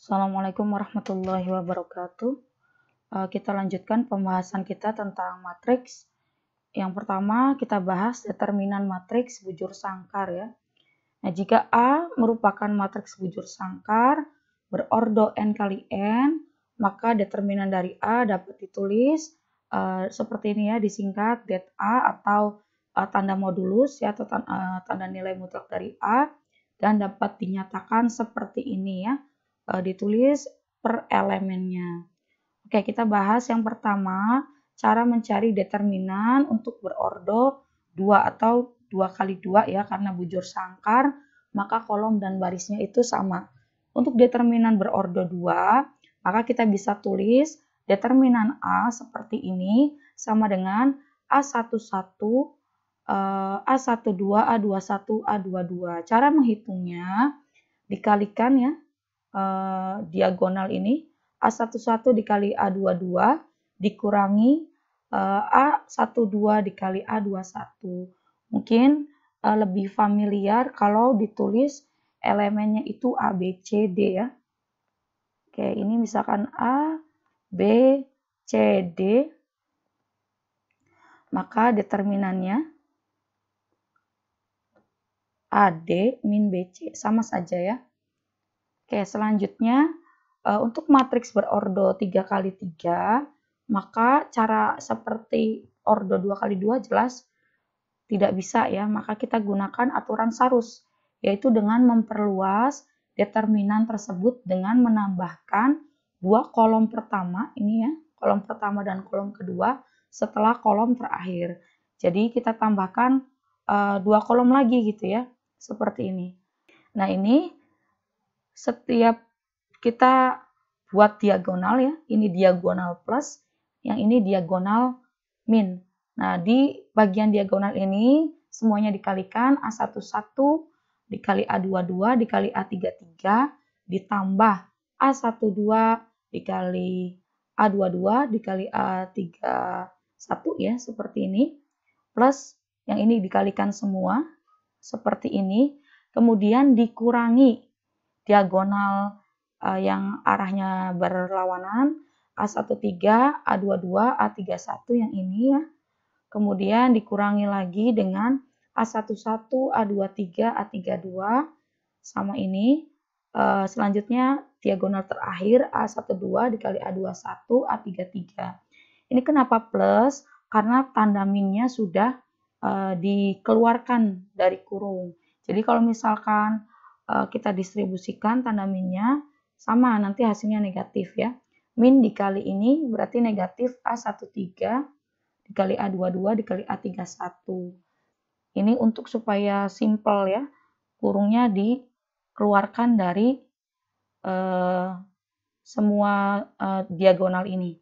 Assalamualaikum warahmatullahi wabarakatuh. Kita lanjutkan pembahasan kita tentang matriks. Yang pertama kita bahas determinan matriks bujur sangkar ya. Nah, jika A merupakan matriks bujur sangkar berordo n kali n, maka determinan dari A dapat ditulis seperti ini ya, disingkat det A atau tanda modulus ya, atau tanda nilai mutlak dari A, dan dapat dinyatakan seperti ini ya, ditulis per elemennya. Oke, kita bahas yang pertama, cara mencari determinan untuk berordo 2 atau 2 kali 2 ya, karena bujur sangkar, maka kolom dan barisnya itu sama. Untuk determinan berordo 2, maka kita bisa tulis determinan A seperti ini, sama dengan A11, A12, A21, A22. Cara menghitungnya, dikalikan ya, diagonal ini, A11 dikali A22 dikurangi A12 dikali A21. Mungkin lebih familiar kalau ditulis elemennya itu A, B, C, D ya. Oke, ini misalkan A, B, C, D. Maka determinannya AD min BC, sama saja ya. Oke, selanjutnya untuk matriks berordo 3 kali 3, maka cara seperti ordo 2 kali 2 jelas tidak bisa ya, maka kita gunakan aturan Sarus, yaitu dengan memperluas determinan tersebut dengan menambahkan dua kolom pertama, ini ya, kolom pertama dan kolom kedua setelah kolom terakhir. Jadi kita tambahkan dua kolom lagi gitu ya, seperti ini. Nah, ini setiap kita buat diagonal ya, ini diagonal plus, yang ini diagonal min. Nah, di bagian diagonal ini semuanya dikalikan, A11 dikali A22 dikali A33 ditambah A12 dikali A22 dikali A31 ya, seperti ini, plus yang ini dikalikan semua seperti ini, kemudian dikurangi diagonal yang arahnya berlawanan, A13, A22, A31 yang ini ya. Kemudian dikurangi lagi dengan A11, A23, A32 sama ini. Selanjutnya diagonal terakhir A12 dikali A21, A33. Ini kenapa plus? Karena tanda minnya sudah dikeluarkan dari kurung. Jadi kalau misalkan kita distribusikan tanda minnya sama, nanti hasilnya negatif ya. Min dikali ini berarti negatif A13 dikali A22 dikali A31. Ini untuk supaya simple ya, kurungnya dikeluarkan dari semua diagonal ini.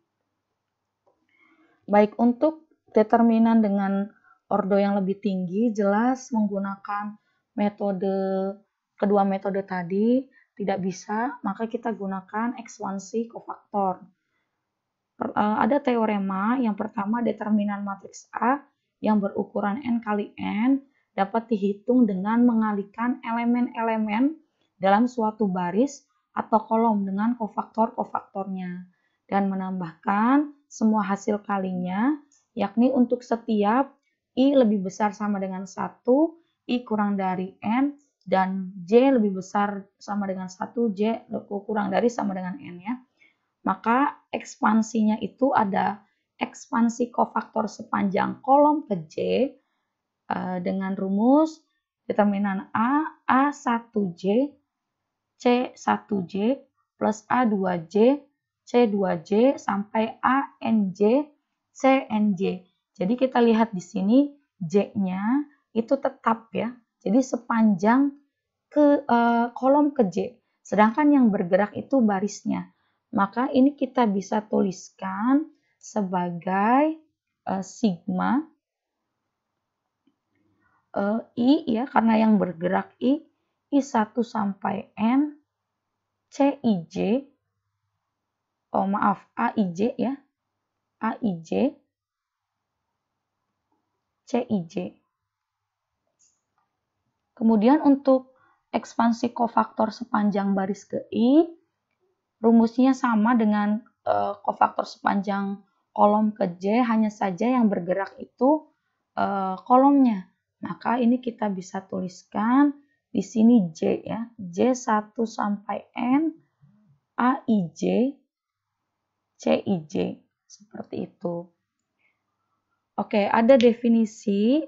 Baik, untuk determinan dengan ordo yang lebih tinggi, jelas menggunakan kedua metode tadi tidak bisa, maka kita gunakan ekspansi kofaktor. Ada teorema yang pertama, determinan matriks A yang berukuran n kali n dapat dihitung dengan mengalihkan elemen-elemen dalam suatu baris atau kolom dengan kofaktor-kofaktornya dan menambahkan semua hasil kalinya, yakni untuk setiap I lebih besar sama dengan 1, I kurang dari N, dan J lebih besar sama dengan 1, J kurang dari sama dengan N ya. Maka ekspansinya itu ada ekspansi kofaktor sepanjang kolom ke J dengan rumus determinan A1J, C1J plus A2J, C2J sampai ANJ, CNJ. Jadi kita lihat di sini J-nya itu tetap ya. Jadi sepanjang ke kolom ke J. Sedangkan yang bergerak itu barisnya. Maka ini kita bisa tuliskan sebagai sigma I ya, karena yang bergerak I1 sampai N, CIJ, AIJ ya, AIJ, CIJ. Kemudian untuk ekspansi kofaktor sepanjang baris ke I, rumusnya sama dengan kofaktor sepanjang kolom ke J, hanya saja yang bergerak itu kolomnya. Maka ini kita bisa tuliskan di sini J ya, J1 sampai N, AIJ, CIJ, seperti itu. Oke, ada definisi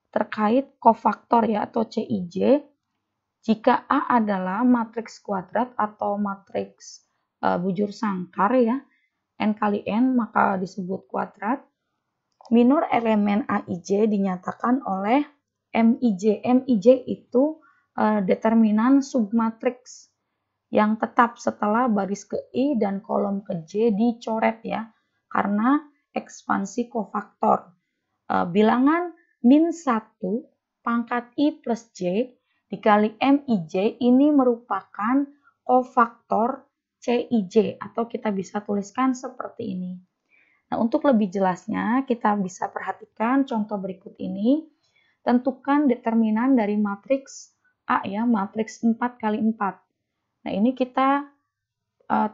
terkait kofaktor ya atau CIJ. Jika A adalah matriks kuadrat atau matriks bujur sangkar ya, N kali N maka disebut kuadrat. Minor elemen AIJ dinyatakan oleh MIJ. MIJ itu determinan submatriks yang tetap setelah baris ke I dan kolom ke J dicoret ya, karena ekspansi kofaktor. Bilangan min 1 pangkat I plus J dikali MIJ ini merupakan kofaktor CIJ atau kita bisa tuliskan seperti ini. Nah, untuk lebih jelasnya kita bisa perhatikan contoh berikut ini. Tentukan determinan dari matriks A ya, matriks 4 kali 4. Nah, ini kita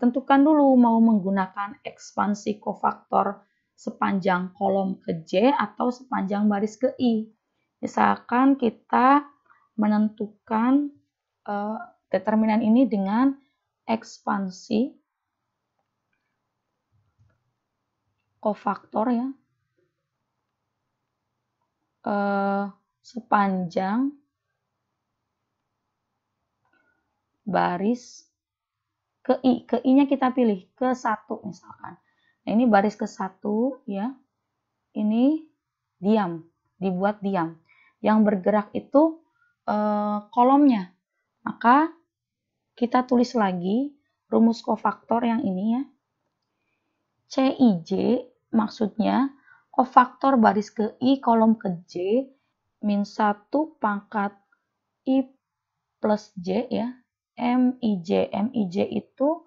tentukan dulu mau menggunakan ekspansi kofaktor sepanjang kolom ke J atau sepanjang baris ke I. Misalkan kita menentukan determinan ini dengan ekspansi kofaktor ya, sepanjang baris ke I. Ke I-nya kita pilih ke 1 misalkan. Nah, ini baris ke 1 ya. Ini diam, dibuat diam. Yang bergerak itu kolomnya. Maka kita tulis lagi rumus kofaktor yang ini ya. CIJ maksudnya kofaktor baris ke I kolom ke J min 1 pangkat I plus J ya. MIJ. MIJ itu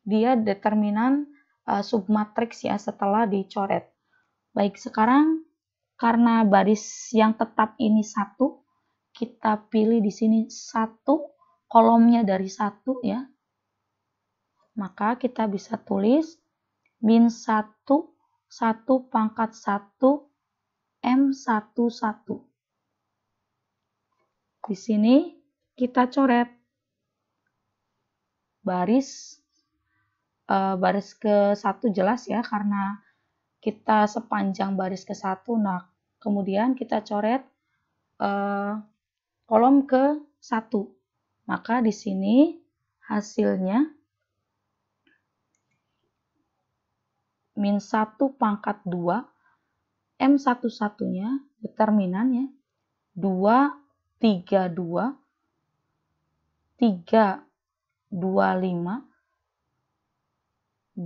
dia determinan submatriks ya setelah dicoret. Baik, sekarang karena baris yang tetap ini 1, kita pilih di sini 1, kolomnya dari 1 ya. Maka kita bisa tulis min 1, 1 pangkat 1, M11. Di sini kita coret baris ke 1 jelas ya, karena kita sepanjang baris ke 1. Nah, kemudian kita coret kolom ke 1. Maka di sini hasilnya min 1 pangkat 2, M11-nya determinannya 2, 3, 2, 3, 2, 5, 2,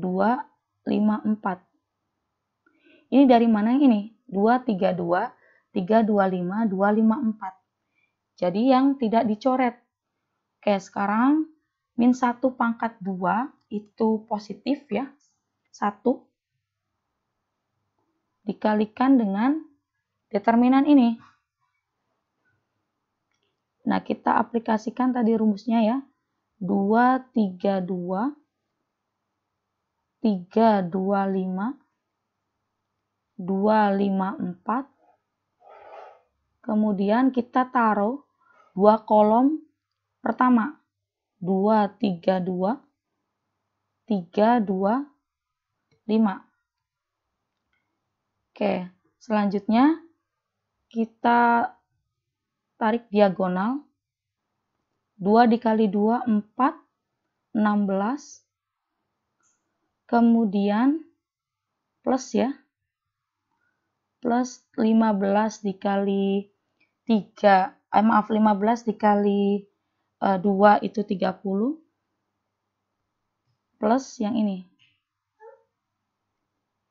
5, 4. Ini dari mana yang ini? 2, 3, 2, 3, 2, 5, 2, 5, 4. Jadi yang tidak dicoret. Oke, sekarang min 1 pangkat 2 itu positif ya. 1 dikalikan dengan determinan ini. Nah, kita aplikasikan tadi rumusnya ya. 2, 3, 2, 3, 2, 5, 2, 5, 4. Kemudian kita taruh 2 kolom pertama. 2, 3, 2, 3, 2, 5. Oke, selanjutnya kita tarik diagonal. 2 dikali 2, 4, 16. Kemudian plus ya. Plus 15 dikali 3, 15 dikali 2 itu 30. Plus yang ini.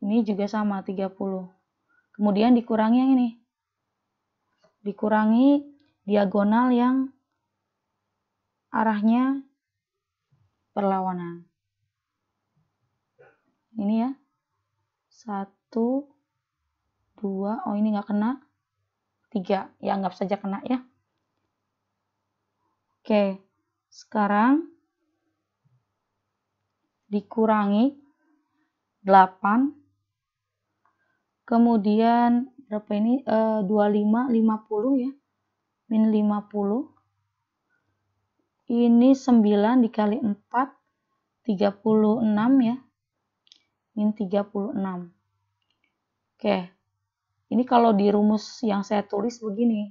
Ini juga sama 30. Kemudian dikurangi yang ini. Dikurangi diagonal yang arahnya berlawanan. Ini ya. 1, 2, oh ini nggak kena. 3, ya anggap saja kena ya. Oke, sekarang dikurangi 8, kemudian berapa ini, 25, 50 ya, min 50, ini 9 dikali 4, 36 ya, min 36. Oke, ini kalau di rumus yang saya tulis begini,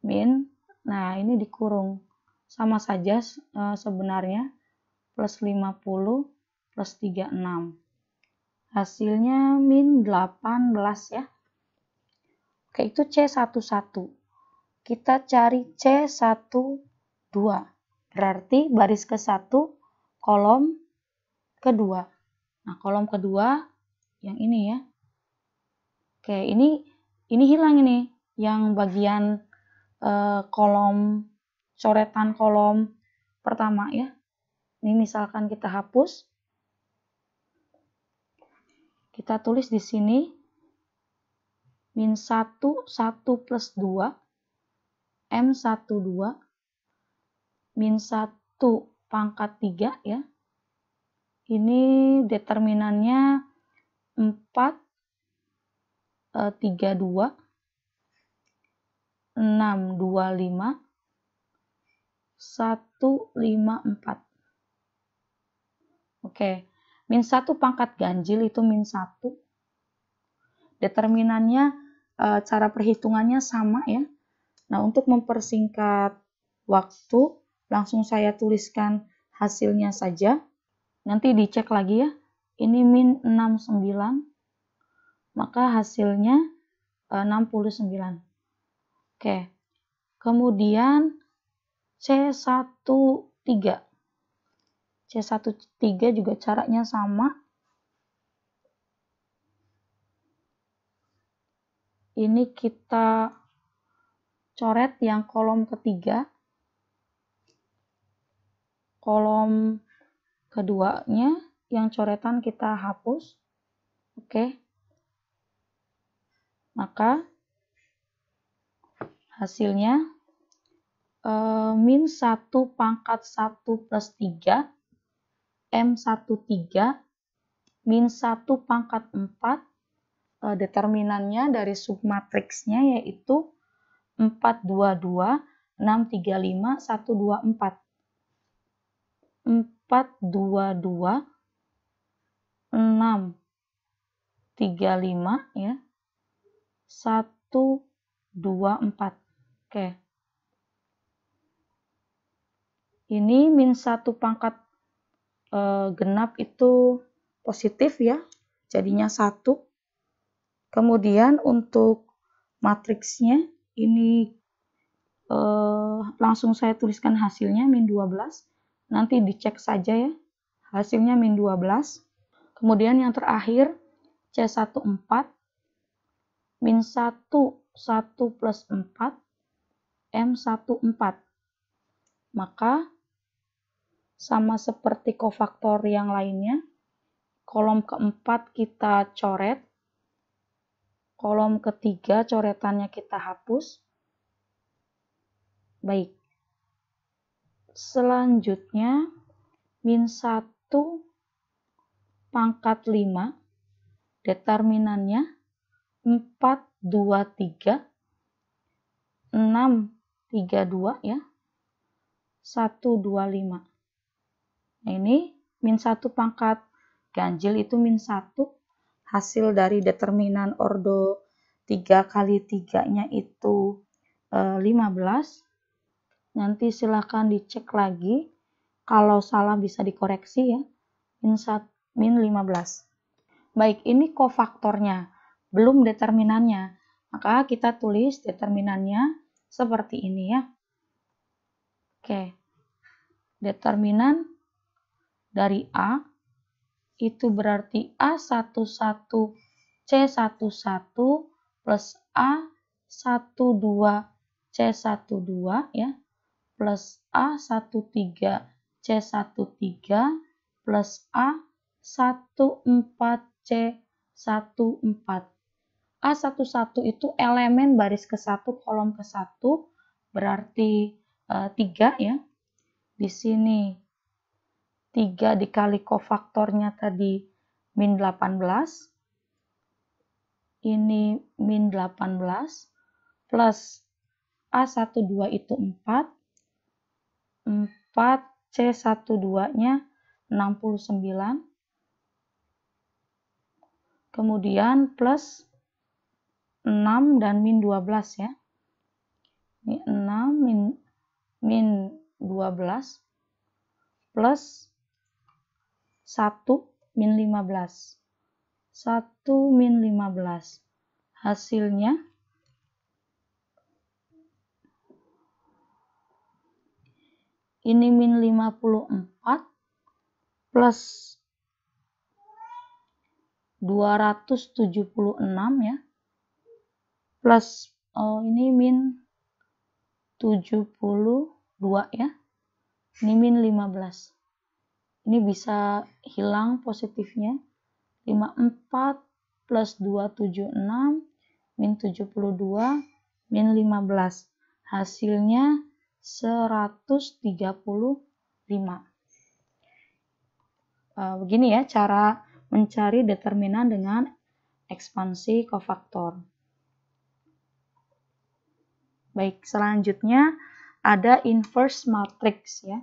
min, nah ini dikurung, sama saja sebenarnya, plus 50 plus 36. Hasilnya min 18 ya. Oke, itu C11. Kita cari C12. Berarti baris ke-1, kolom kedua. Nah, kolom kedua yang ini ya. Oke, ini hilang ini. Yang bagian kolom, coretan kolom pertama ya. Ini misalkan kita hapus. Kita tulis di sini min 1, 1 plus 2, M12, min 1 pangkat 3 ya. Ini determinannya 4, 32, 6, 25, 1, 5, 4. Oke. Min 1 pangkat ganjil itu min 1. Determinannya, cara perhitungannya sama ya. Nah, untuk mempersingkat waktu, langsung saya tuliskan hasilnya saja. Nanti dicek lagi ya. Ini min 69. Maka hasilnya 69. Oke. Kemudian C13. C13 juga caranya sama. Ini kita coret yang kolom ketiga. Kolom keduanya yang coretan kita hapus. Oke. Maka hasilnya min 1 pangkat 1 plus 3, M13, min 1 pangkat 4, determinannya dari submatriksnya yaitu 422, 635, 124. 422, 635 ya, 124. Oke. Ini min 1 pangkat genap itu positif ya, jadinya 1. Kemudian untuk matriksnya ini langsung saya tuliskan hasilnya min 12. Nanti dicek saja ya, hasilnya min 12. Kemudian yang terakhir C14, min 1, 1 plus 4, M14. Maka sama seperti kofaktor yang lainnya, kolom keempat kita coret, kolom ketiga coretannya kita hapus. Baik. Selanjutnya, min 1 pangkat 5, determinannya 4, 2, 3, 6, 3, 2 ya, 1, 2, 5. Nah, ini min 1 pangkat ganjil itu min 1, hasil dari determinan ordo 3 kali 3-nya itu 15. Nanti silakan dicek lagi, kalau salah bisa dikoreksi ya, min 15. Baik, ini kofaktornya, belum determinannya. Maka kita tulis determinannya seperti ini ya. Oke, determinan dari A itu berarti A11 C11 plus A12 C12 ya, plus A13 C13 plus A14 C14. A11 itu elemen baris ke-1 kolom ke-1, berarti 3 ya. Di sini 3 dikali kofaktornya tadi min 18. Ini min 18 plus A12 itu 4. 4 C12-nya 69. Kemudian plus 6 dan min 12 ya. Ini 6 min 12 plus 1 min 15. 1 min 15. Hasilnya ini min 54 plus 276 ya. Plus ini min 72 ya. Ini min 15. Ini bisa hilang positifnya. 54 plus 276 min 72 min 15. Hasilnya 135. Begini ya cara mencari determinan dengan ekspansi kofaktor. Baik, selanjutnya ada inverse matrix ya.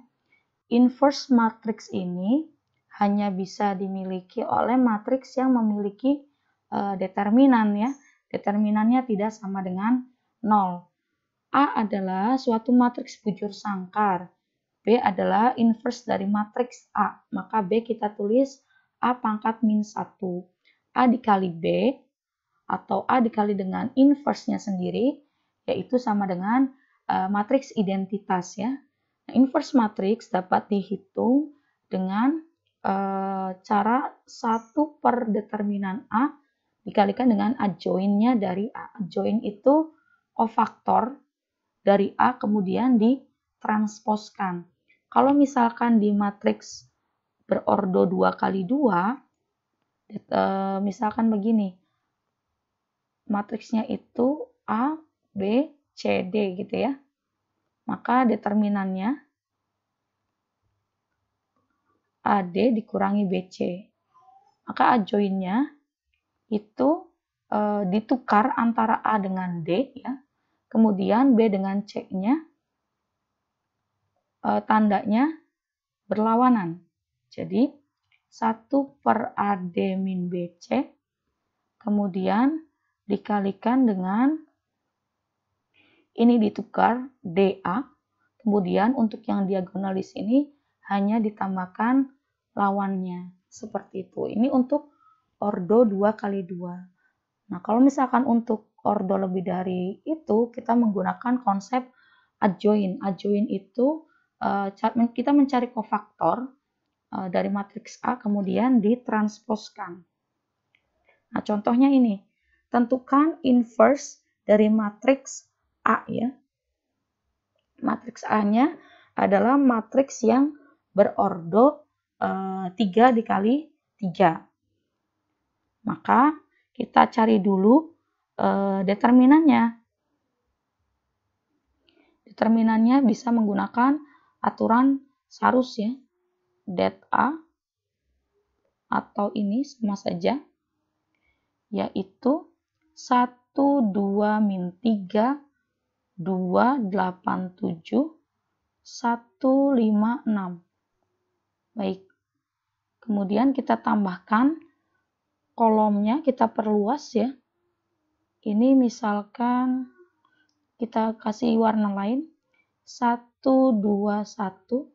Inverse matrix ini hanya bisa dimiliki oleh matriks yang memiliki determinan ya. Determinannya tidak sama dengan 0. A adalah suatu matriks bujur sangkar. B adalah inverse dari matriks A. Maka B kita tulis A pangkat min 1. A dikali B atau A dikali dengan inverse-nya sendiri, yaitu sama dengan matriks identitas ya. Nah, inverse matriks dapat dihitung dengan cara 1 per determinan A dikalikan dengan adjoin-nya dari A. Adjoin itu kofaktor dari A kemudian ditransposkan. Kalau misalkan di matriks berordo 2 kali 2, misalkan begini, matriksnya itu A, B, C, D gitu ya. Maka determinannya AD dikurangi BC. Maka adjoinnya itu ditukar antara A dengan D ya. Kemudian B dengan C-nya tandanya berlawanan. Jadi 1 per AD min BC kemudian dikalikan dengan ini ditukar DA. Kemudian untuk yang diagonalis ini hanya ditambahkan lawannya. Seperti itu. Ini untuk ordo 2 kali 2. Nah, kalau misalkan untuk ordo lebih dari itu, kita menggunakan konsep adjoin. Adjoin itu kita mencari kofaktor dari matriks A kemudian ditransposkan. Nah, contohnya ini. Tentukan inverse dari matriks A ya. Matriks A-nya adalah matriks yang berordo 3 dikali 3. Maka kita cari dulu determinannya. Determinannya bisa menggunakan aturan Sarus ya. Det A atau ini sama saja, yaitu 1, 2, min 3, 2, 8, 7, 1, 5, 6. Baik. Kemudian kita tambahkan kolomnya, kita perluas ya. Ini misalkan kita kasih warna lain. 1, 2, 1,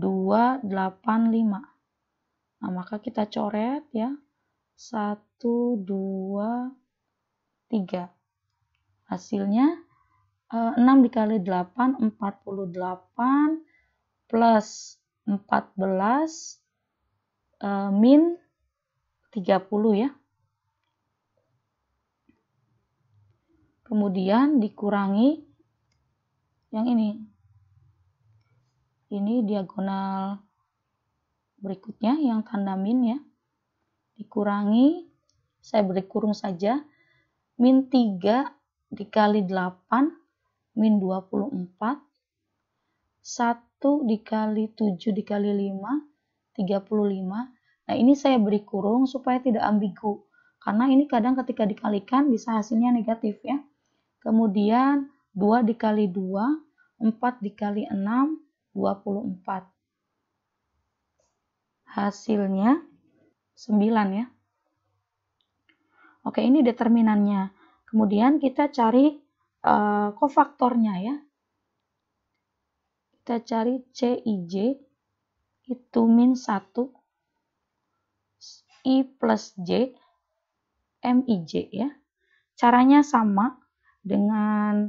2, 8, 5. Nah, maka kita coret ya. 1, 2, 3. Hasilnya 6 dikali 8, 48 plus 14 min 30 ya. Kemudian dikurangi yang ini. Ini diagonal berikutnya yang tanda min ya. Dikurangi, saya beri kurung saja, min 3 dikali 8, min 24, 1 dikali 7 dikali 5, 35. Nah, ini saya beri kurung supaya tidak ambigu. Karena ini kadang ketika dikalikan bisa hasilnya negatif ya. Kemudian 2 dikali 2, 4 dikali 6, 24. Hasilnya 9 ya. Oke, ini determinannya. Kemudian kita cari kofaktornya ya. Kita cari CIJ itu min 1 I plus J MIJ ya. Caranya sama dengan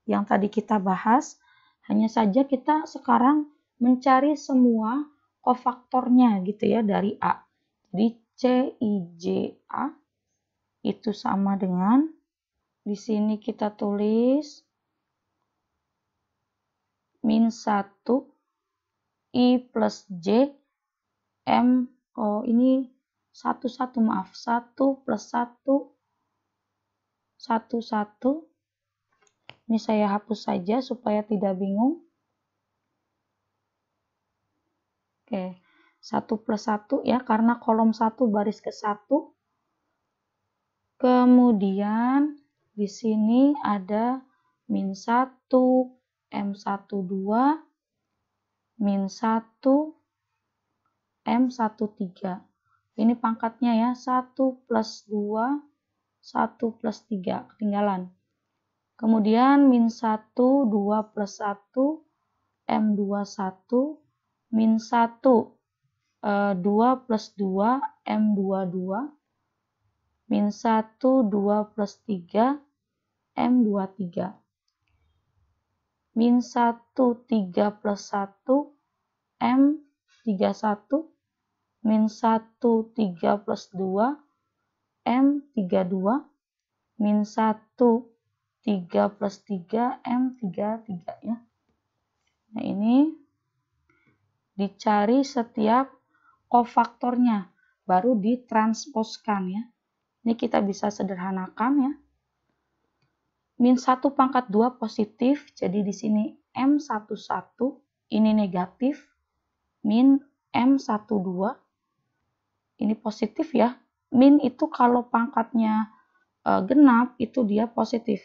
yang tadi kita bahas, hanya saja kita sekarang mencari semua kofaktornya gitu ya dari A. Jadi CIJA itu sama dengan, di sini kita tulis min 1 I plus J M, ini 1 maaf, 1 plus 1 1. Ini saya hapus saja supaya tidak bingung. Oke, 1 plus 1 ya, karena kolom 1 baris ke 1. Kemudian di sini ada min 1, M12, min 1, M13. Ini pangkatnya ya, 1 plus 2, 1 plus 3, ketinggalan. Kemudian min 1, 2 plus 1, M21, min 1, 2 plus 2, M22, min 1, 2 plus 3, M23, min 1, 3 plus 1, M31, min 1, 3 plus 2, M32, min 1, 3 plus 3, M33 ya. Nah, ini dicari setiap kofaktornya, baru ditransposkan ya. Ini kita bisa sederhanakan ya. Min 1 pangkat 2 positif, jadi di sini M11 ini negatif, min M12 ini positif ya. Min itu kalau pangkatnya genap itu dia positif.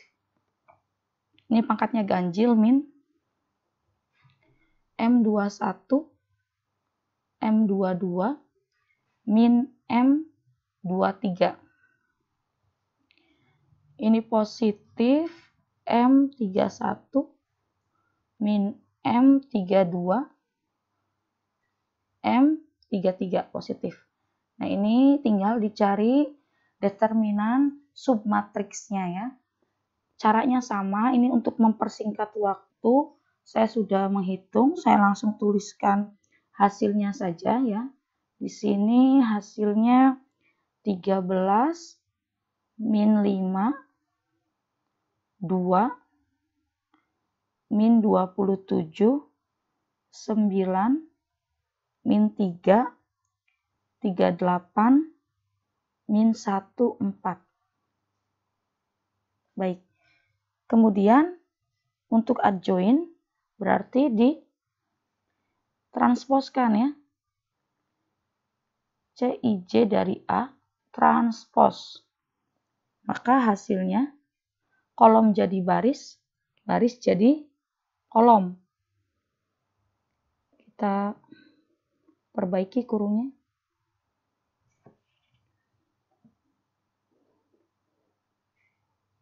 Ini pangkatnya ganjil, min M21, M22, min M23. Ini positif, M31, min M32, M33 positif. Nah, ini tinggal dicari determinan submatriksnya ya. Caranya sama, ini untuk mempersingkat waktu, saya sudah menghitung, saya langsung tuliskan hasilnya saja ya. Di sini hasilnya 13 min 5, 2, min 27, 9, min 3, 38, min 1, 4. Baik. Kemudian untuk adjoin berarti ditransposkan ya. CIJ dari A transpos. Maka hasilnya kolom jadi baris, baris jadi kolom. Kita perbaiki kurungnya.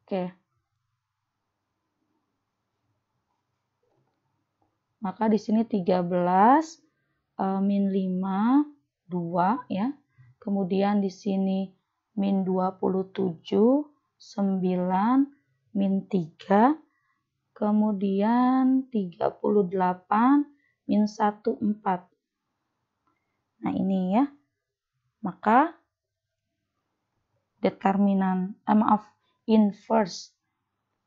Oke. Maka di sini 13 min 5, 2 ya. Kemudian di sini min 27, 9, min 3. Kemudian 38, min 1, 4. Nah, ini ya. Maka determinan, inverse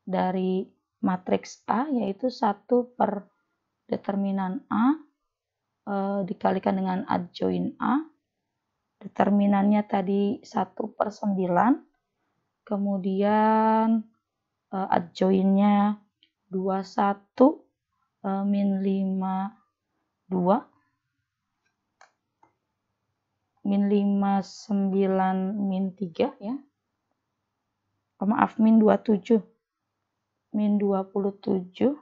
dari matriks A yaitu 1 per determinan A dikalikan dengan adjoin A. Determinannya tadi 1 per 9. Kemudian adjoinnya 21 min 5, 2. min 5, 9, min 3 ya. Maaf, min 27. Min 27, 9,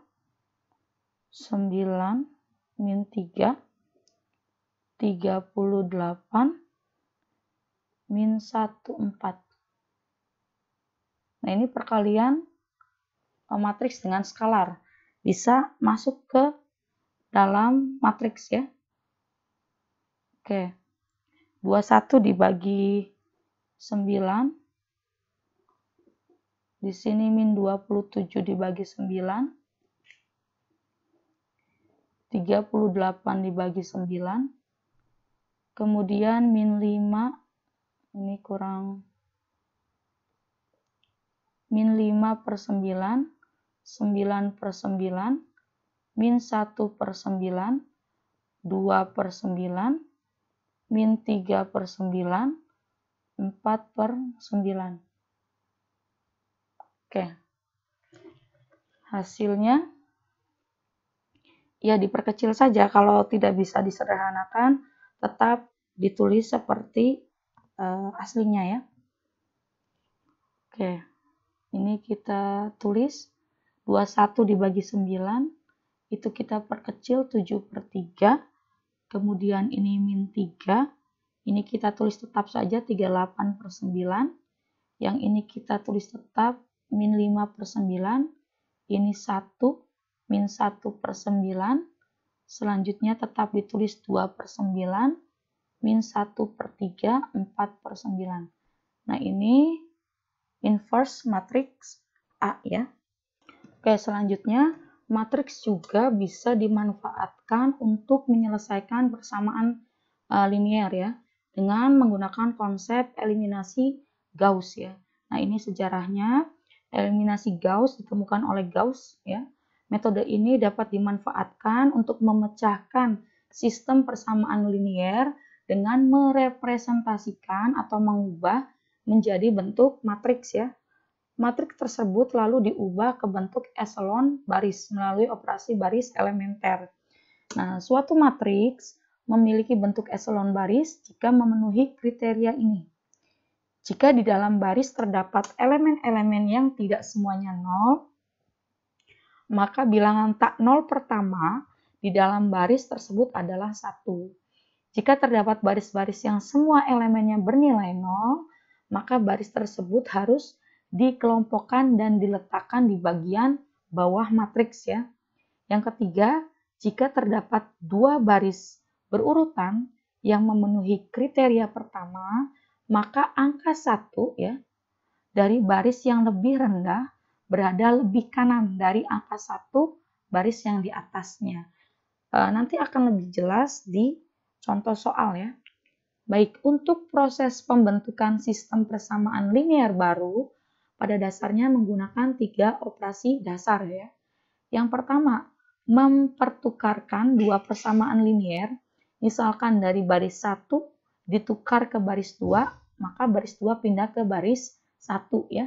min 3, 38, min 1, 4. Nah, ini perkalian matriks dengan skalar. Bisa masuk ke dalam matriks ya. Oke. 21 dibagi 9. Di sini min 27 dibagi 9. 38 dibagi 9. Kemudian min 5. Ini kurang. Min 5 per 9. 9 per 9. Min 1 per 9. 2 per 9. Min 3 per 9. 4 per 9. Oke, hasilnya ya diperkecil saja. Kalau tidak bisa disederhanakan, tetap ditulis seperti aslinya ya. Oke, ini kita tulis 21 dibagi 9, itu kita perkecil 7 per 3, kemudian ini min 3, ini kita tulis tetap saja 38 per 9, yang ini kita tulis tetap min 5 per 9, ini 1, min 1 per 9, selanjutnya tetap ditulis 2 per 9, min 1 per 3, 4 per 9. Nah, ini inverse matriks A ya. Oke, selanjutnya matriks juga bisa dimanfaatkan untuk menyelesaikan persamaan linear ya, dengan menggunakan konsep eliminasi Gauss ya. Nah, ini sejarahnya. Eliminasi Gauss ditemukan oleh Gauss ya. Metode ini dapat dimanfaatkan untuk memecahkan sistem persamaan linear dengan merepresentasikan atau mengubah menjadi bentuk matriks ya. Matriks tersebut lalu diubah ke bentuk eselon baris melalui operasi baris elementer. Nah, suatu matriks memiliki bentuk eselon baris jika memenuhi kriteria ini. Jika di dalam baris terdapat elemen-elemen yang tidak semuanya 0, maka bilangan tak 0 pertama di dalam baris tersebut adalah 1. Jika terdapat baris-baris yang semua elemennya bernilai 0, maka baris tersebut harus dikelompokkan dan diletakkan di bagian bawah matriks ya. Yang ketiga, jika terdapat dua baris berurutan yang memenuhi kriteria pertama, maka angka 1 ya dari baris yang lebih rendah berada lebih kanan dari angka 1 baris yang di atasnya. Nanti akan lebih jelas di contoh soal ya. Baik, untuk proses pembentukan sistem persamaan linear baru, pada dasarnya menggunakan 3 operasi dasar ya. Yang pertama, mempertukarkan dua persamaan linear, misalkan dari baris 1 ditukar ke baris 2, maka baris 2 pindah ke baris 1 ya.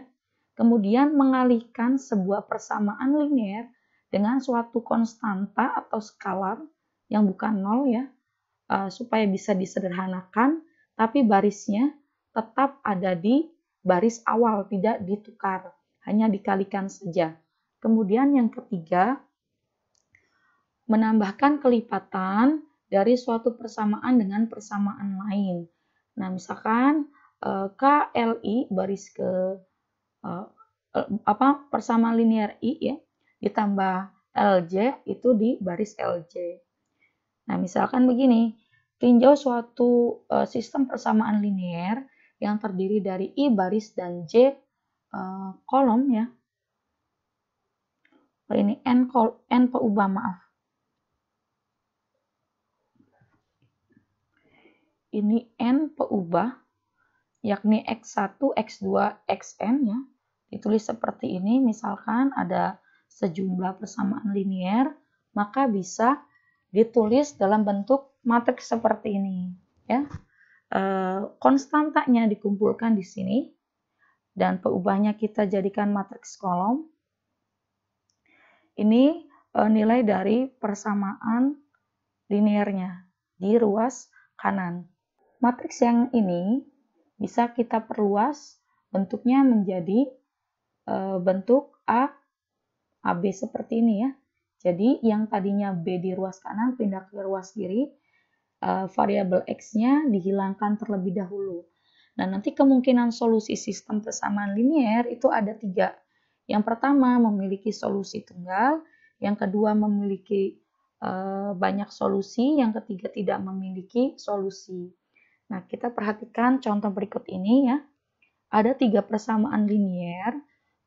Kemudian mengalihkan sebuah persamaan linear dengan suatu konstanta atau skalar yang bukan 0 ya, supaya bisa disederhanakan, tapi barisnya tetap ada di baris awal, tidak ditukar, hanya dikalikan saja. Kemudian yang ketiga, menambahkan kelipatan dari suatu persamaan dengan persamaan lain. Nah, misalkan KLI baris ke persamaan linear I ya, ditambah LJ itu di baris LJ. Nah, misalkan begini, tinjau suatu sistem persamaan linear yang terdiri dari I baris dan J kolom ya. Ini N peubah, maaf. Ini N peubah, yakni X1, X2, Xn ya. Ditulis seperti ini, misalkan ada sejumlah persamaan linear, maka bisa ditulis dalam bentuk matriks seperti ini ya. Konstantanya dikumpulkan di sini dan peubahnya kita jadikan matriks kolom. Ini nilai dari persamaan linearnya di ruas kanan. matriks yang ini bisa kita perluas bentuknya menjadi bentuk AB seperti ini ya. Jadi yang tadinya B di ruas kanan pindah ke ruas kiri, variabel X-nya dihilangkan terlebih dahulu. Nah, nanti kemungkinan solusi sistem persamaan linear itu ada 3. Yang pertama memiliki solusi tunggal, yang kedua memiliki banyak solusi, yang ketiga tidak memiliki solusi. Nah, kita perhatikan contoh berikut ini ya. Ada 3 persamaan linear,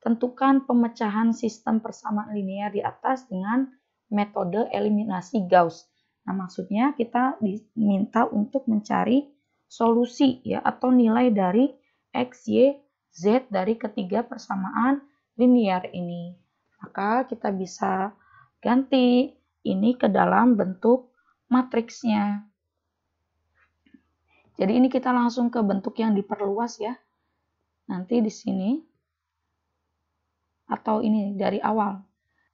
tentukan pemecahan sistem persamaan linear di atas dengan metode eliminasi Gauss. Nah, maksudnya kita diminta untuk mencari solusi ya atau nilai dari X, Y, Z dari ketiga persamaan linear ini. Maka kita bisa ganti ini ke dalam bentuk matriksnya. Jadi ini kita langsung ke bentuk yang diperluas ya. Nanti di sini atau ini dari awal.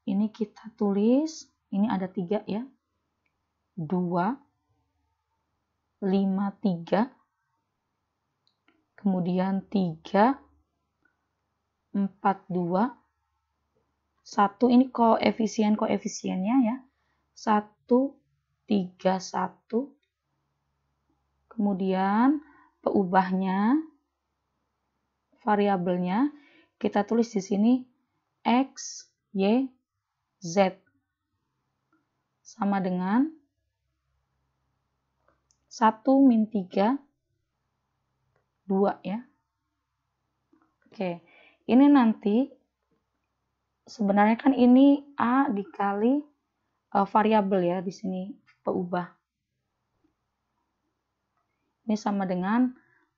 Ini kita tulis, ini ada 3 ya. 2, 5, 3. Kemudian 3, 4, 2. 1 ini koefisiennya ya. 1, 3, 1. Kemudian peubahnya, variabelnya kita tulis di sini X, Y, Z sama dengan 1 min 3, 2 ya. Oke, ini nanti sebenarnya kan ini A dikali variabel ya di sini peubah. Ini sama dengan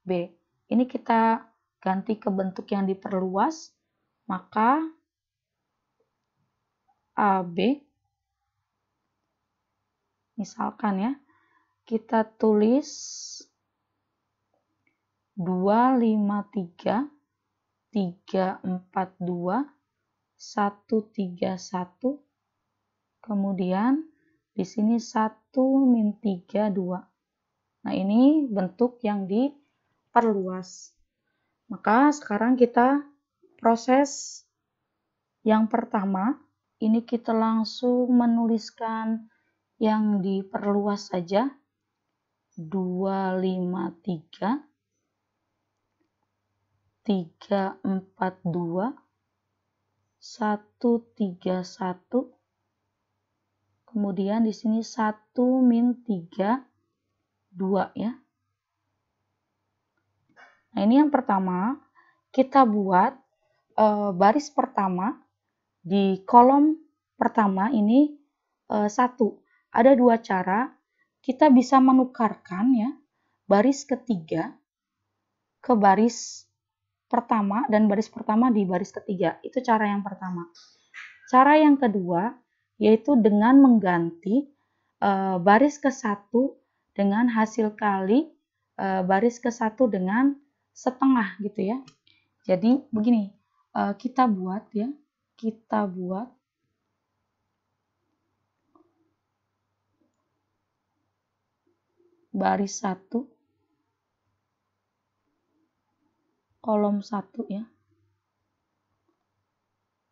B. Ini kita ganti ke bentuk yang diperluas, maka AB, misalkan ya, kita tulis 253, 342, 131, kemudian di sini 1 min 3, 2. Nah, ini bentuk yang diperluas. Maka sekarang kita proses yang pertama. Ini kita langsung menuliskan yang diperluas saja. 253, 342, 131. Kemudian di sini 1 min 3, 2 ya. Nah, ini yang pertama, kita buat baris pertama di kolom pertama ini 1. Ada 2 cara, kita bisa menukarkan ya baris ketiga ke baris pertama dan baris pertama di baris ketiga. Itu cara yang pertama. Cara yang kedua yaitu dengan mengganti baris ke-1 dengan hasil kali baris ke-1 dengan setengah gitu ya. Jadi begini, kita buat baris 1 kolom 1 ya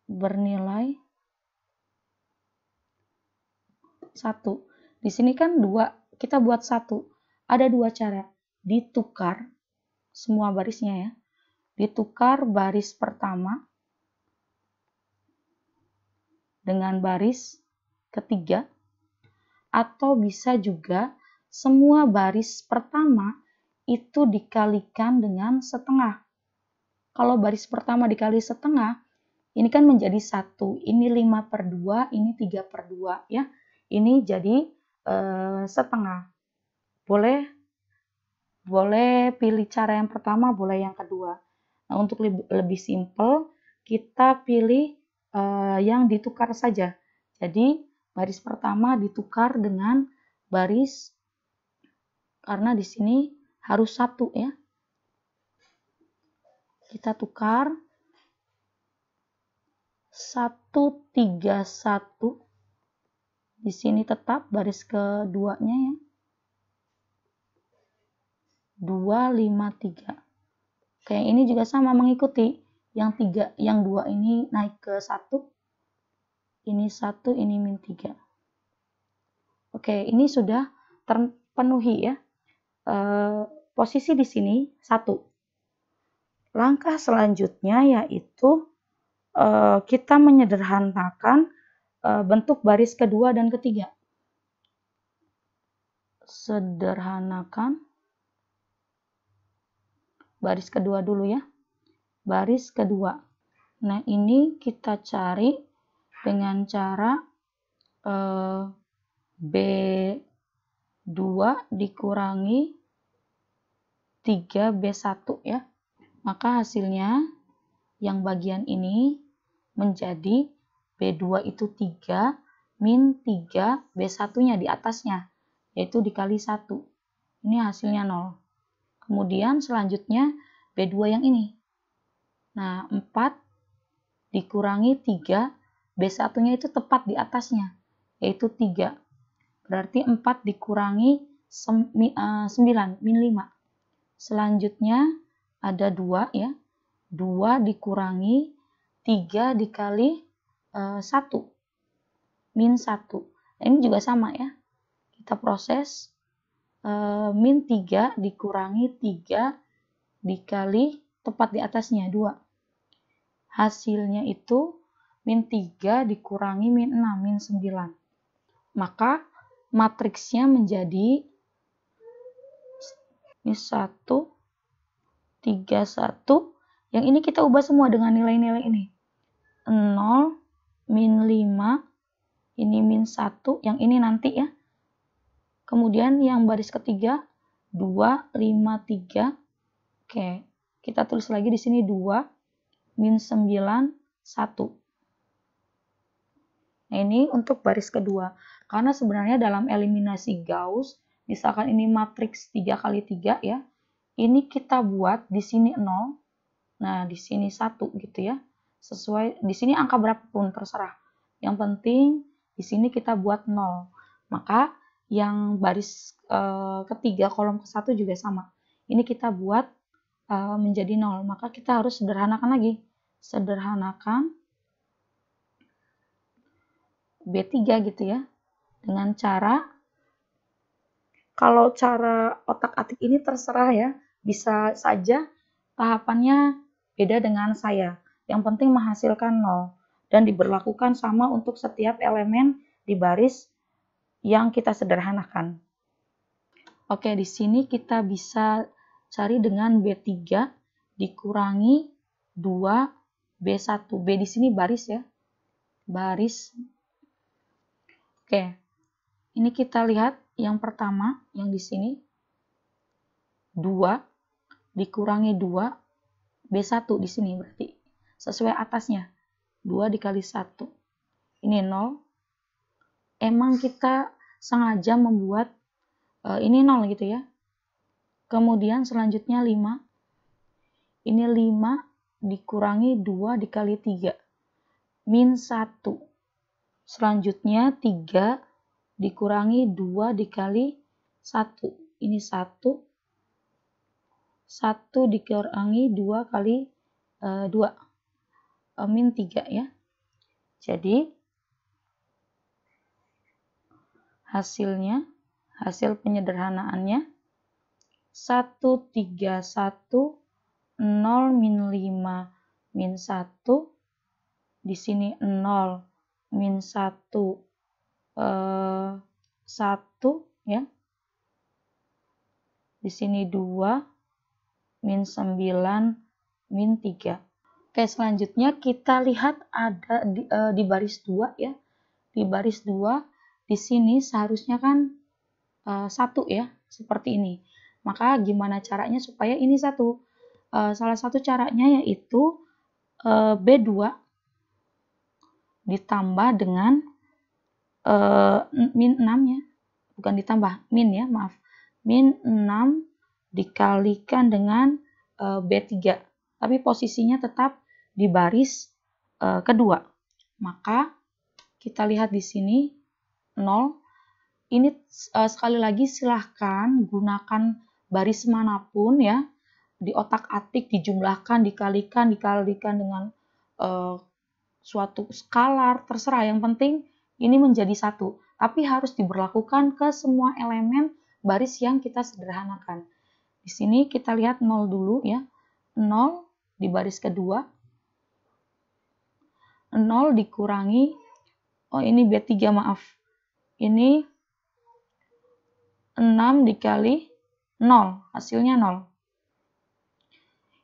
bernilai 1. Di sini kan 2, kita buat 1. Ada 2 cara, ditukar semua barisnya ya. Ditukar baris pertama dengan baris ketiga, atau bisa juga semua baris pertama itu dikalikan dengan setengah. Kalau baris pertama dikali setengah, ini kan menjadi 1, ini 5/2, ini 3/2 ya. Ini jadi setengah. Boleh pilih cara yang pertama, boleh yang kedua. Nah, untuk lebih simpel, kita pilih yang ditukar saja. Jadi, baris pertama ditukar dengan baris, karena di sini harus 1 ya. Kita tukar 131. Di sini tetap baris keduanya ya. 2, 5, 3. Oke, ini juga sama mengikuti. Yang 2 ini naik ke 1. Ini 1, ini min 3. Oke, ini sudah terpenuhi ya. Posisi di sini 1. Langkah selanjutnya yaitu kita menyederhanakan bentuk baris kedua dan ketiga. Sederhanakan baris kedua dulu ya. Baris kedua. Nah, ini kita cari dengan cara B2 dikurangi 3B1 ya. Maka hasilnya yang bagian ini menjadi B2 itu 3 min 3 B1-nya di atasnya, yaitu dikali 1. Ini hasilnya 0. Kemudian selanjutnya B2 yang ini. Nah, 4 dikurangi 3, B1-nya itu tepat di atasnya, yaitu 3. Berarti 4 dikurangi 9, min 5. Selanjutnya ada 2 ya. 2 dikurangi 3 dikali 1, min 1. Nah, ini juga sama ya. Kita proses min 3 dikurangi 3 dikali tepat di atasnya 2. Hasilnya itu min 3 dikurangi min 6, min 9. Maka matriksnya menjadi ini 1, 3, 1. Yang ini kita ubah semua dengan nilai-nilai ini. 0, min 5, ini min 1, yang ini nanti ya. Kemudian yang baris ketiga 2, 5, 3. Oke, kita tulis lagi di sini 2, min 9, 1. Nah, ini untuk baris kedua. Karena sebenarnya dalam eliminasi Gauss, misalkan ini matriks 3 kali 3 ya. Ini kita buat di sini 0. Nah, di sini 1 gitu ya. Sesuai di sini angka berapapun terserah. Yang penting di sini kita buat 0. Maka yang baris ketiga kolom ke-1 juga sama. Ini kita buat menjadi 0. Maka kita harus sederhanakan lagi. Sederhanakan B3 gitu ya. Dengan cara, kalau cara otak-atik ini terserah ya. Bisa saja tahapannya beda dengan saya. Yang penting menghasilkan 0. Dan diberlakukan sama untuk setiap elemen di baris yang kita sederhanakan. Oke, di sini kita bisa cari dengan B3 dikurangi 2 B1. B di sini baris ya. Baris. Oke. Ini kita lihat yang pertama yang di sini 2 dikurangi 2 B1 di sini berarti sesuai atasnya 2 dikali 1. Ini 0. Emang kita sengaja membuat ini 0 gitu ya. Kemudian selanjutnya 5. Ini 5 dikurangi 2 dikali 3. Min 1. Selanjutnya 3 dikurangi 2 dikali 1. Ini 1. 1 dikurangi 2 kali 2. Min 3 ya. Jadi hasilnya, hasil penyederhanaannya 1, 3, 1, 0, min 5, min 1. Di sini 0, min 1, 1 ya. Di sini 2, min 9, min 3. Oke, selanjutnya kita lihat ada di baris 2 ya. Di baris 2 di sini seharusnya kan 1 ya, seperti ini. Maka gimana caranya supaya ini 1? Salah satu caranya yaitu B2 ditambah dengan min 6 ya. Bukan ditambah, min ya, maaf. Min 6 dikalikan dengan B3. Tapi posisinya tetap di baris kedua. Maka kita lihat di sini 0. Ini sekali lagi silahkan gunakan baris manapun ya, di otak-atik, dijumlahkan, dikalikan dengan suatu skalar, terserah, yang penting ini menjadi satu. Tapi harus diberlakukan ke semua elemen baris yang kita sederhanakan. Di sini kita lihat 0 dulu ya. 0 di baris kedua. 0 dikurangi, oh ini B3 maaf. Ini 6 dikali 0, hasilnya 0.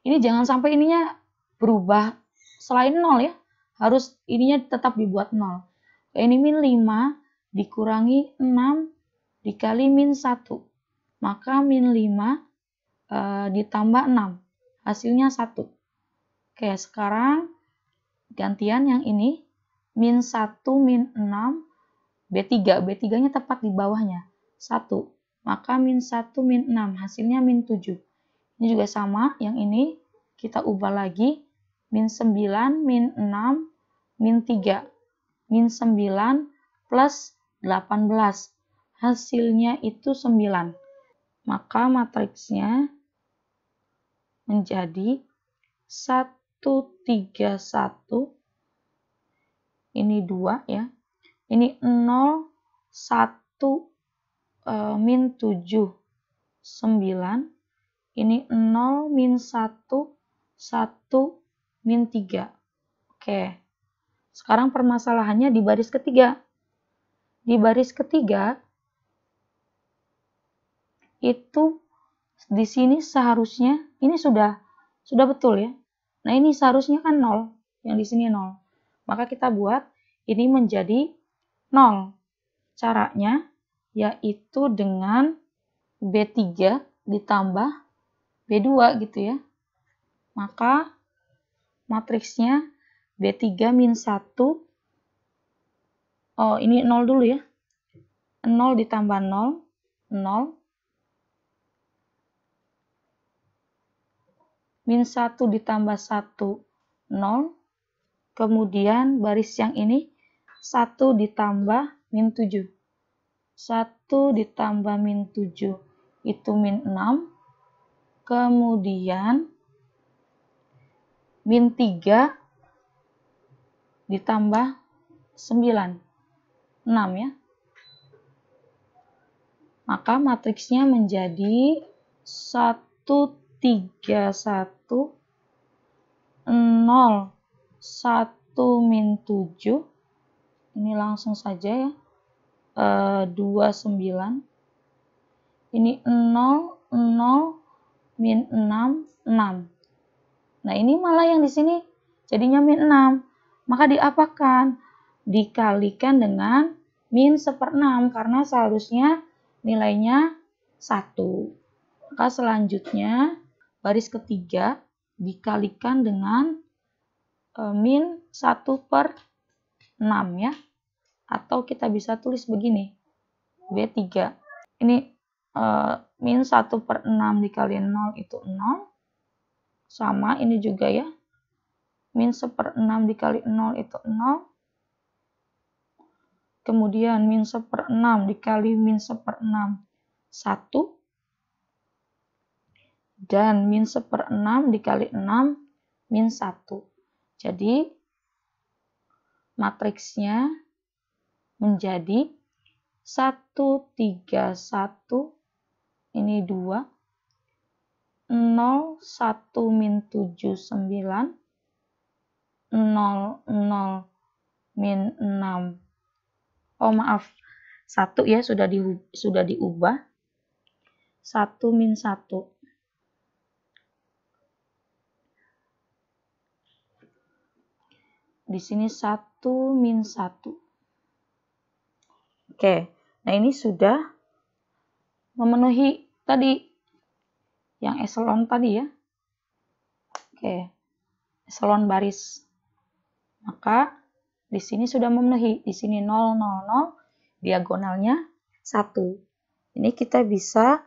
Ini jangan sampai ininya berubah selain 0 ya. Harus ininya tetap dibuat 0. Ini min 5 dikurangi 6 dikali min 1. Maka min 5 ditambah 6. Hasilnya 1. Oke, sekarang gantian yang ini. Min 1 min 6 B3. B3-nya tepat di bawahnya. 1. Maka min 1 min 6. Hasilnya min 7. Ini juga sama. Yang ini kita ubah lagi. Min 9 min 6 min 3. Min 9 plus 18. Hasilnya itu 9. Maka matriksnya menjadi 1, 3, 1. Ini 2 ya. Ini 0, 1, min 7, 9. Ini 0, min 1, 1, min 3. Oke. Sekarang permasalahannya di baris ketiga. Di baris ketiga, itu di sini seharusnya, ini sudah betul ya. Nah ini seharusnya kan 0, yang di sini 0. Maka kita buat ini menjadi 0. Caranya yaitu dengan B3 ditambah B2 gitu ya. Maka matriksnya B3 min 1. Oh, ini 0 dulu ya. 0 ditambah 0, 0. Min 1 ditambah 1, 0. Kemudian baris yang ini 1 ditambah min 7. 1 ditambah min 7 itu min 6. Kemudian min 3 ditambah 9. 6 ya. Maka matriksnya menjadi 1, 3, 1, 0, 1 min 7. Ini langsung saja ya. 2, 9. Ini 0, 0, min 6, 6. Nah ini malah yang di sini jadinya min 6. Maka diapakan? Dikalikan dengan min 1/6 karena seharusnya nilainya 1. Maka selanjutnya baris ketiga dikalikan dengan min 1/6 ya. Atau kita bisa tulis begini. B3. Ini min 1/6 dikali 0 itu 0. Sama ini juga ya. Min 1/6 dikali 0 itu 0. Kemudian min 1/6 dikali min 1/6, 1. Dan min 1/6 dikali 6, min 1. Jadi matriksnya menjadi 1, 3, 1. Ini 2. 0, 1, min 7, 9. 0, 0, min 6. Oh maaf, 1 ya sudah diubah. 1 min 1. Di sini 1 min 1. Oke, nah ini sudah memenuhi tadi yang eselon tadi ya. Oke, eselon baris. Maka di sini sudah memenuhi. Di sini 0, 0, 0, diagonalnya 1. Ini kita bisa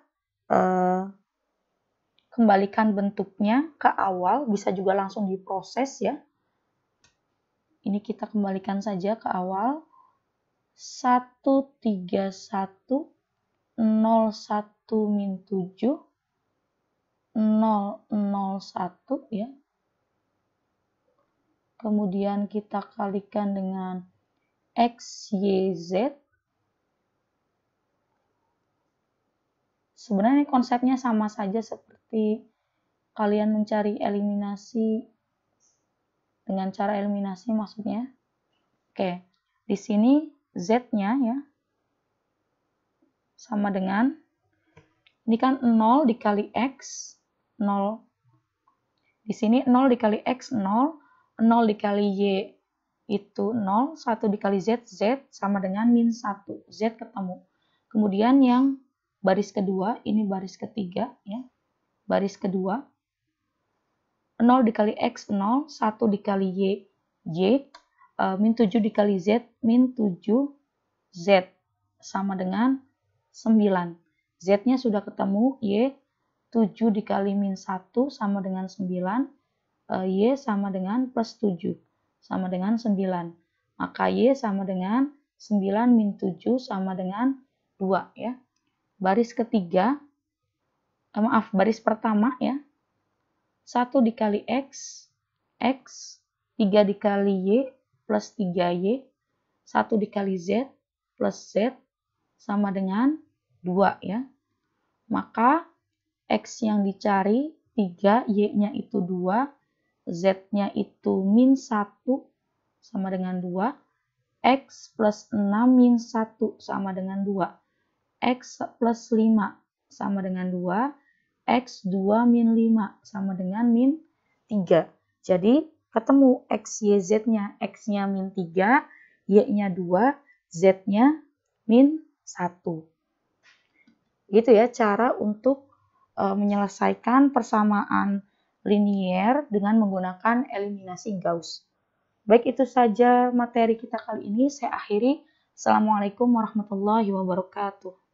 kembalikan bentuknya ke awal, bisa juga langsung diproses ya. Ini kita kembalikan saja ke awal. 1, 3, 1, 0, 1, min 7. 0, 0, 1 ya. Kemudian kita kalikan dengan X, Y, Z. Sebenarnya konsepnya sama saja seperti kalian mencari eliminasi dengan cara eliminasi maksudnya. Oke, di sini Z-nya ya sama dengan, ini kan 0 dikali X, 0. Di sini 0 dikali X, 0. 0 dikali Y itu 0. 1 dikali Z, Z sama dengan min 1. Z ketemu. Kemudian yang baris kedua, ini baris ketiga ya. Baris kedua. 0 dikali X, 0. 1 dikali Y, Y. Min 7 dikali Z, min 7 Z sama dengan 9. Z-nya sudah ketemu, Y 7 dikali min 1 sama dengan 9, Y sama dengan plus 7 sama dengan 9. Maka Y sama dengan 9 min 7 sama dengan 2 ya. Baris ketiga, baris pertama ya. 1 dikali X, X, 3 dikali Y plus 3Y, 1 dikali Z plus Z sama dengan 2 ya. Maka X yang dicari 3, Y-nya itu 2, Z-nya itu min 1 sama dengan 2, X plus 6 min 1 sama dengan 2, X plus 5 sama dengan 2, X 2 min 5 sama dengan min 3. Jadi ketemu X, Y, Z-nya. X-nya min 3, Y-nya 2, Z-nya min 1. Gitu ya cara untuk menyelesaikan persamaan linier dengan menggunakan eliminasi Gauss. Baik, itu saja materi kita kali ini. Saya akhiri. Assalamualaikum warahmatullahi wabarakatuh.